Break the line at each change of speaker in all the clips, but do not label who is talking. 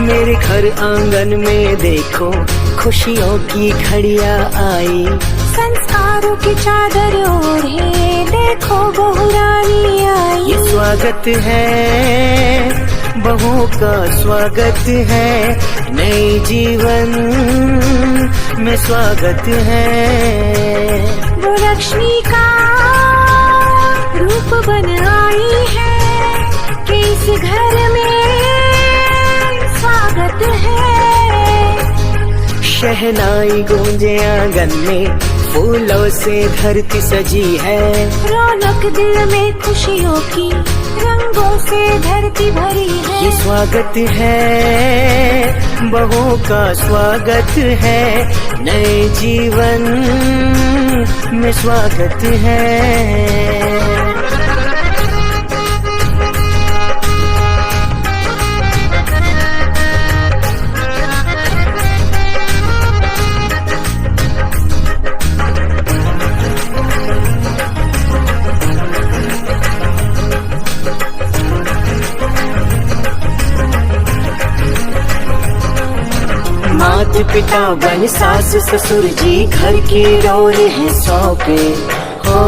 मेरे घर आंगन में देखो खुशियों की घड़ियां आई।
संस्कारों की चादर ओढ़े देखो बहू रानी आई।
ये स्वागत है बहू का, स्वागत है नए जीवन में, स्वागत है।
वो लक्ष्मी का रूप बन आई है कि इस घर में स्वागत है।
शहनाई गूंजे आंगन में, फूलों से धरती सजी है।
रौनक दिल में खुशियों की, रंगों से धरती भरी है।
ये स्वागत है बहू का, स्वागत है नए जीवन में, स्वागत है। माता पिता बन सास ससुर जी घर की डोर है सौंपे। हो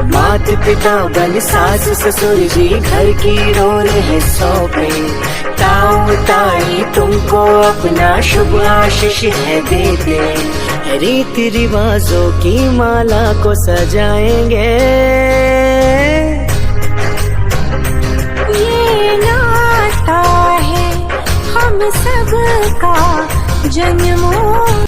माता पिता बन सास ससुर जी घर की डोर है सौंपे। ताऊ ताई तुमको अपना शुभ आशीष है देते। रीति रिवाजों की माला को सजाएंगे।
हम सबका जन्मों